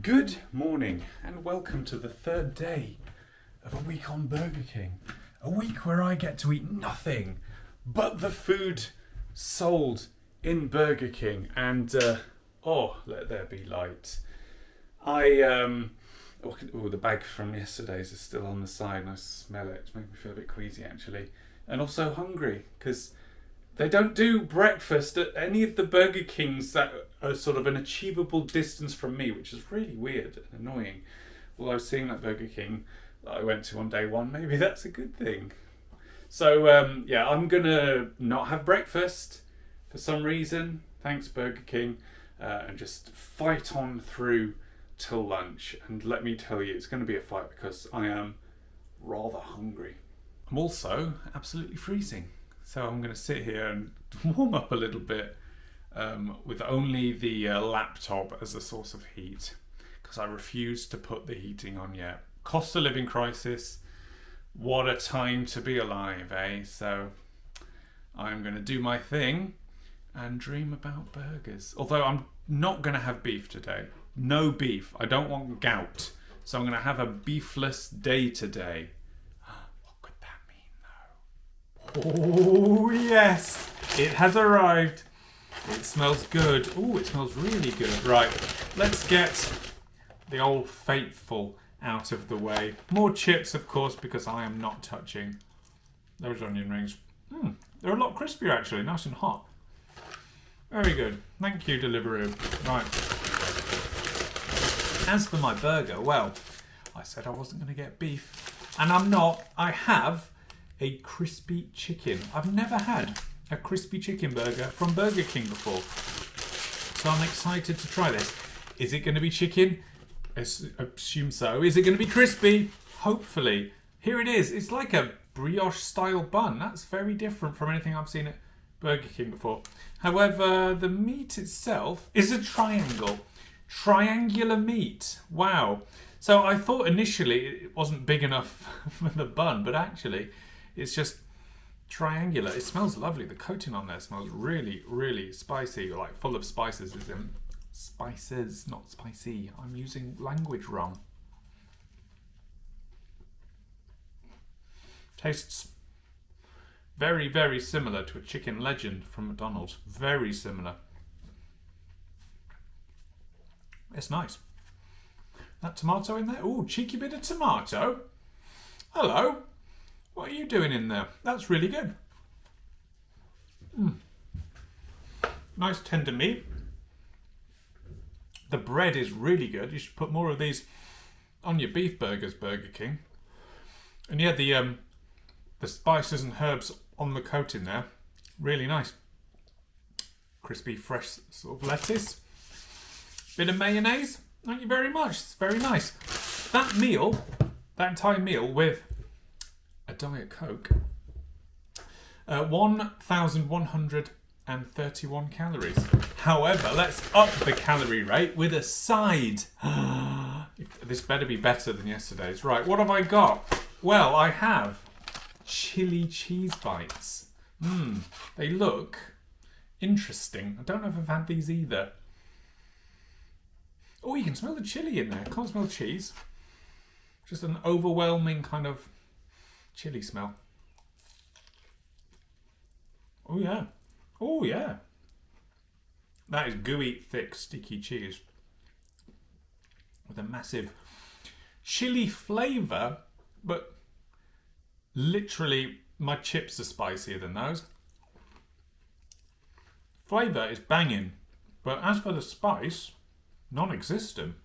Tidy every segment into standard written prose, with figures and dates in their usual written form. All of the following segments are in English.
Good morning and welcome to the third day of a week on Burger King. A week where I get to eat nothing but the food sold in Burger King. And, let there be light. The bag from yesterday's is still on the side and I smell it. It's making me feel a bit queasy actually. And also hungry because they don't do breakfast at any of the Burger Kings that are sort of an achievable distance from me, which is really weird and annoying. Although I was seeing that Burger King that I went to on day one, maybe that's a good thing. So, I'm going to not have breakfast for some reason. Thanks, Burger King. And just fight on through till lunch. And let me tell you, it's going to be a fight because I am rather hungry. I'm also absolutely freezing. So I'm going to sit here and warm up a little bit with only the laptop as a source of heat because I refuse to put the heating on yet. Cost of living crisis. What a time to be alive, eh? So I'm going to do my thing and dream about burgers. Although I'm not going to have beef today. No beef. I don't want gout. So I'm going to have a beefless day today. Oh yes, it has arrived. It smells good. Oh, it smells really good. Right, let's get the old faithful out of the way. More chips, of course, because I am not touching those onion rings. They're a lot crispier actually, nice and hot. Very good. Thank you, Deliveroo. Right. As for my burger, well, I said I wasn't going to get beef, and I'm not. I have a crispy chicken. I've never had a crispy chicken burger from Burger King before. So I'm excited to try this. Is it going to be chicken? I assume so. Is it going to be crispy? Hopefully. Here it is. It's like a brioche style bun. That's very different from anything I've seen at Burger King before. However, the meat itself is a triangle. Triangular meat. Wow. So I thought initially it wasn't big enough for the bun, but actually it's just triangular. It smells lovely. The coating on there smells really, really spicy, like full of spices. As in spices, not spicy. I'm using language wrong. Tastes very, very similar to a chicken legend from McDonald's. Very similar. It's nice. That tomato in there? Ooh, cheeky bit of tomato. Hello. What are you doing in there? That's really good. Nice tender meat. The bread is really good. You should put more of these on your beef burgers, Burger King. And yeah, the spices and herbs on the coating there, really nice. Crispy, fresh sort of lettuce. Bit of mayonnaise. Thank you very much. It's very nice. That entire meal with a Diet Coke, 1,131 calories. However, let's up the calorie rate with a side. This better be better than yesterday's. Right, what have I got? Well, I have chili cheese bites. They look interesting. I don't know if I've had these either. Oh, you can smell the chili in there. Can't smell cheese. Just an overwhelming kind of chili smell. Oh yeah. Oh yeah. That is gooey, thick, sticky cheese with a massive chili flavour, but literally my chips are spicier than those. Flavour is banging, but as for the spice, non-existent.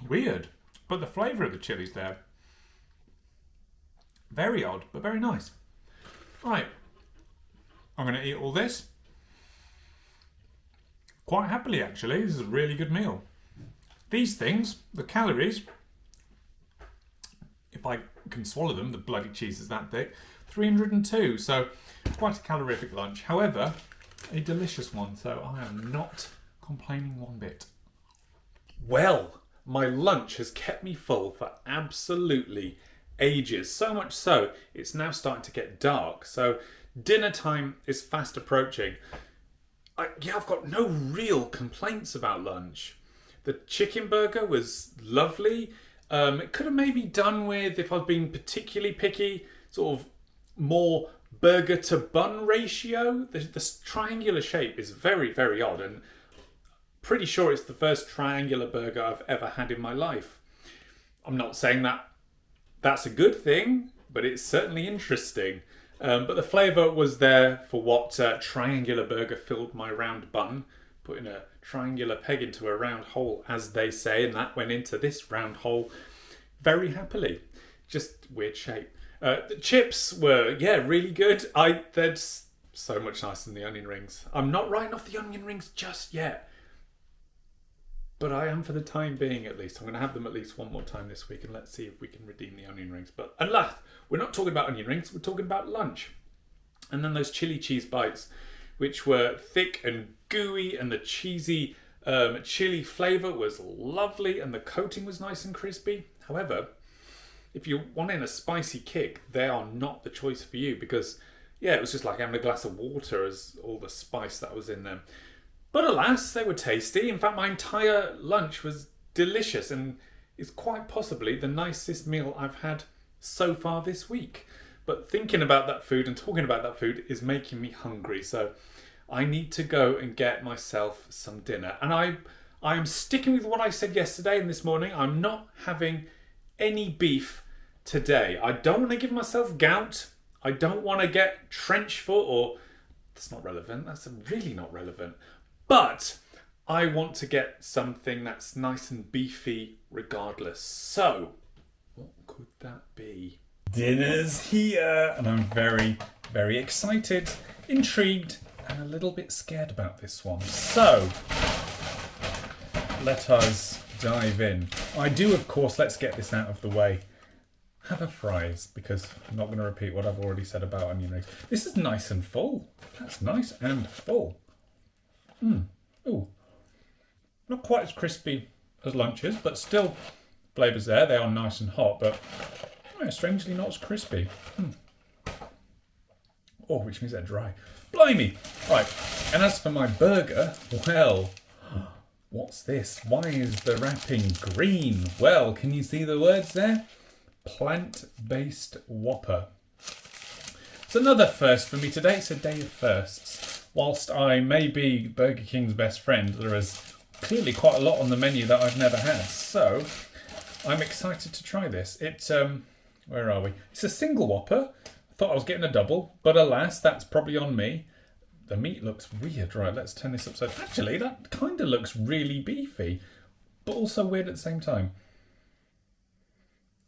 Weird. But the flavour of the chili's there. Very odd, but very nice. Right. I'm going to eat all this. Quite happily, actually. This is a really good meal. These things, the calories, if I can swallow them, the bloody cheese is that thick, 302. So quite a calorific lunch. However, a delicious one. So I am not complaining one bit. Well, my lunch has kept me full for absolutely ages. So much so, it's now starting to get dark. So dinner time is fast approaching. I've got no real complaints about lunch. The chicken burger was lovely. It could have maybe done with, if I've been particularly picky, sort of more burger to bun ratio. The triangular shape is very, very odd, and pretty sure it's the first triangular burger I've ever had in my life. I'm not saying that that's a good thing, but it's certainly interesting. But the flavour was there for what triangular burger filled my round bun, putting a triangular peg into a round hole, as they say, and that went into this round hole very happily. Just weird shape. The chips were, really good. They're so much nicer than the onion rings. I'm not writing off the onion rings just yet, but I am for the time being, at least. I'm going to have them at least one more time this week, and let's see if we can redeem the onion rings. But alas, we're not talking about onion rings, we're talking about lunch. And then those chili cheese bites, which were thick and gooey, and the cheesy chili flavour was lovely, and the coating was nice and crispy. However, if you're wanting a spicy kick, they are not the choice for you, because, it was just like having a glass of water as all the spice that was in them. But alas, they were tasty. In fact, my entire lunch was delicious and is quite possibly the nicest meal I've had so far this week. But thinking about that food and talking about that food is making me hungry. So I need to go and get myself some dinner. And I am sticking with what I said yesterday and this morning. I'm not having any beef today. I don't want to give myself gout. I don't want to get trench foot, or that's not relevant. That's really not relevant. But I want to get something that's nice and beefy regardless. So, what could that be? Dinner's here, and I'm very, very excited, intrigued, and a little bit scared about this one. So, let us dive in. I do, of course, let's get this out of the way, have a fries, because I'm not going to repeat what I've already said about onion rings. This is nice and full. That's nice and full. Ooh, not quite as crispy as lunches, but still flavours there. They are nice and hot, but strangely not as crispy. Oh, which means they're dry. Blimey! Right, and as for my burger, well, what's this? Why is the wrapping green? Well, can you see the words there? Plant-based Whopper. It's another first for me today. It's a day of firsts. Whilst I may be Burger King's best friend, there is clearly quite a lot on the menu that I've never had. So I'm excited to try this. It's, where are we? It's a single Whopper. I thought I was getting a double, but alas, that's probably on me. The meat looks weird. Right, let's turn this upside. Actually, that kind of looks really beefy, but also weird at the same time.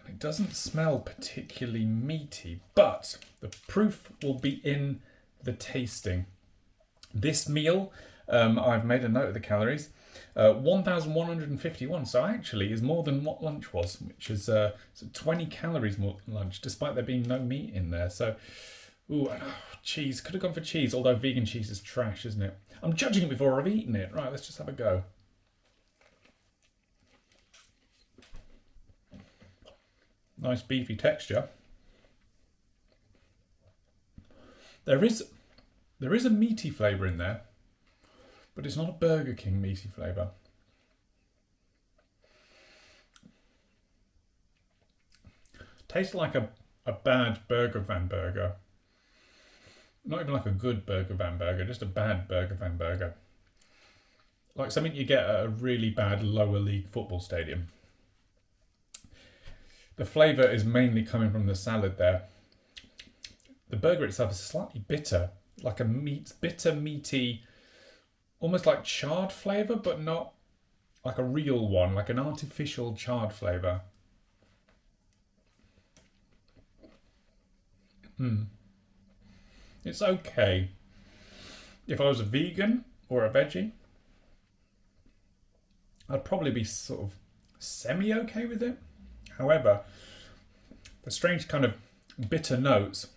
And it doesn't smell particularly meaty, but the proof will be in the tasting. This meal, I've made a note of the calories, 1,151, so actually is more than what lunch was, which is 20 calories more than lunch, despite there being no meat in there. So, cheese, could have gone for cheese, although vegan cheese is trash, isn't it? I'm judging it before I've eaten it. Right, let's just have a go. Nice beefy texture. There is a meaty flavour in there, but it's not a Burger King meaty flavour. Tastes like a bad Burger Van burger. Not even like a good Burger Van burger, just a bad Burger Van burger. Like something you get at a really bad lower league football stadium. The flavour is mainly coming from the salad there. The burger itself is slightly bitter. Like a bitter, meaty, almost like charred flavour, but not like a real one, like an artificial charred flavour. It's okay. If I was a vegan or a veggie, I'd probably be sort of semi-okay with it. However, the strange kind of bitter notes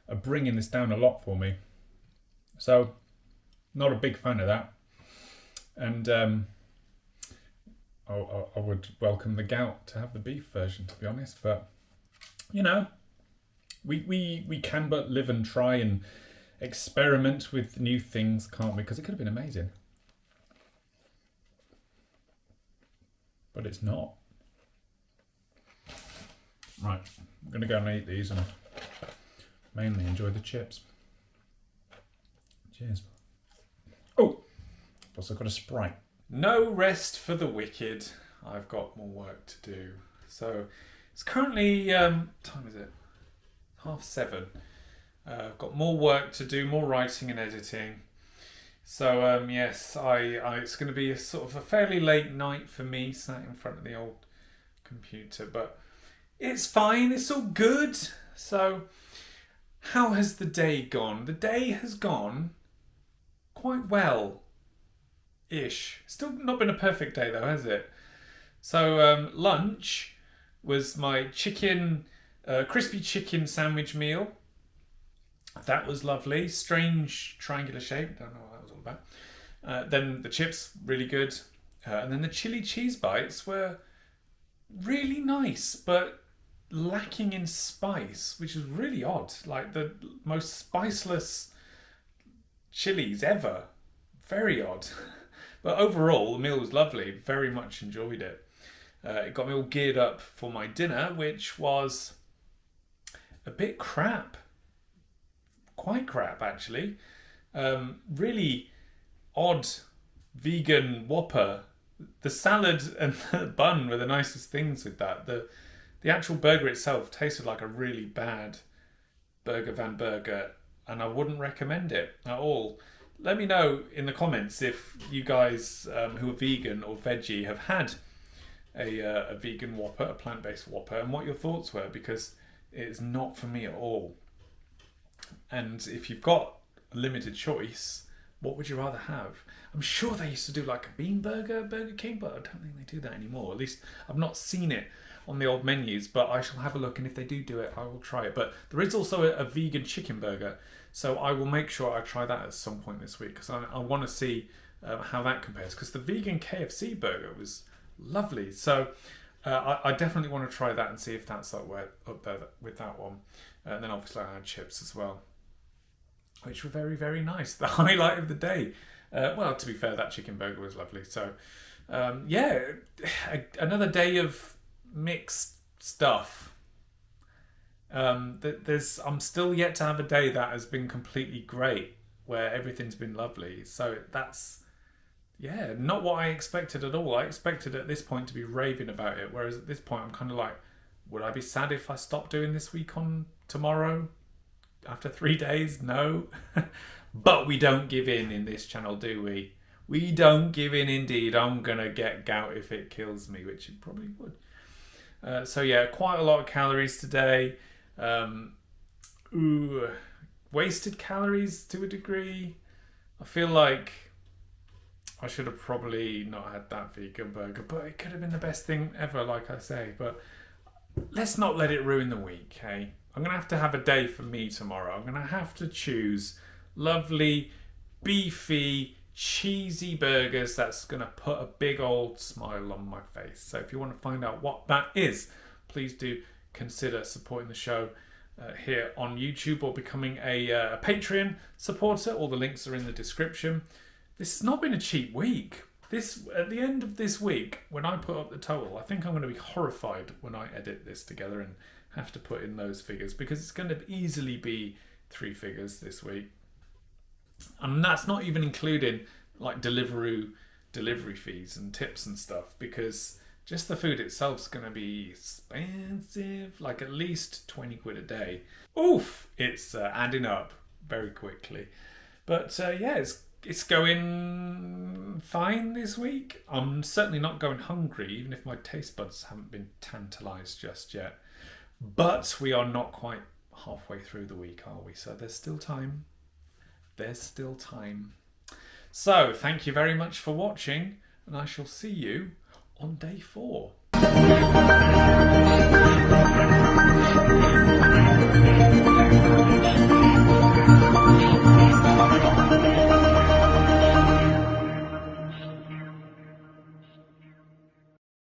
are bringing this down a lot for me. So, not a big fan of that. And I would welcome the gout to have the beef version, to be honest. But, you know, we can but live and try, and experiment with new things, can't we? Because it could have been amazing. But it's not. Right, I'm going to go and eat these and mainly enjoy the chips. Cheers. Oh, I've also got a Sprite. No rest for the wicked. I've got more work to do. So it's currently, time is it? 7:30. I've got more work to do, more writing and editing. So yes, it's going to be a sort of a fairly late night for me, sat in front of the old computer, but it's fine, it's all good. So how has the day gone? The day has gone quite well-ish. Still not been a perfect day though, has it? So lunch was my crispy chicken sandwich meal. That was lovely. Strange triangular shape. Don't know what that was all about. Then the chips, really good. And then the chili cheese bites were really nice, but lacking in spice, which is really odd. Like the most spiceless chilies ever. Very odd. But overall, the meal was lovely. Very much enjoyed it. It got me all geared up for my dinner, which was a bit crap. Quite crap, actually. Really odd vegan Whopper. The salad and the bun were the nicest things with that. The actual burger itself tasted like a really bad Burger Van Burger, and I wouldn't recommend it at all. Let me know in the comments if you guys who are vegan or veggie have had a vegan Whopper, a plant-based Whopper, and what your thoughts were, because it's not for me at all. And if you've got a limited choice, what would you rather have? I'm sure they used to do like a bean burger at Burger King, but I don't think they do that anymore. At least I've not seen it on the old menus, but I shall have a look, and if they do it, I will try it. But there is also a vegan chicken burger, so I will make sure I try that at some point this week, because I want to see how that compares, because the vegan KFC burger was lovely. So I definitely want to try that and see if that's up there with that one. And then obviously I had chips as well, which were very, very nice. The highlight of the day. Well, to be fair, that chicken burger was lovely. So, yeah, another day of mixed stuff. I'm still yet to have a day that has been completely great, where everything's been lovely. So that's, yeah, not what I expected at all. I expected at this point to be raving about it, whereas at this point I'm kind of like, would I be sad if I stopped doing this week on tomorrow? After 3 days? No. But we don't give in this channel, do we? We don't give in indeed. I'm going to get gout if it kills me, which it probably would. So yeah, quite a lot of calories today. Wasted calories to a degree. I feel like I should have probably not had that vegan burger, but it could have been the best thing ever, like I say. But let's not let it ruin the week, hey? I'm going to have a day for me tomorrow. I'm going to have to choose lovely, beefy, cheesy burgers that's going to put a big old smile on my face. So if you want to find out what that is, please do consider supporting the show here on YouTube or becoming a Patreon supporter. All the links are in the description. This has not been a cheap week. At the end of this week, when I put up the total, I think I'm going to be horrified when I edit this together and have to put in those figures, because it's going to easily be 3 figures this week. And that's not even including like delivery fees and tips and stuff, because just the food itself is going to be expensive, like at least 20 quid a day. Oof, it's adding up very quickly. But yeah, it's going fine this week. I'm certainly not going hungry, even if my taste buds haven't been tantalised just yet. But we are not quite halfway through the week, are we? So there's still time. There's still time. So thank you very much for watching, and I shall see you on day 4.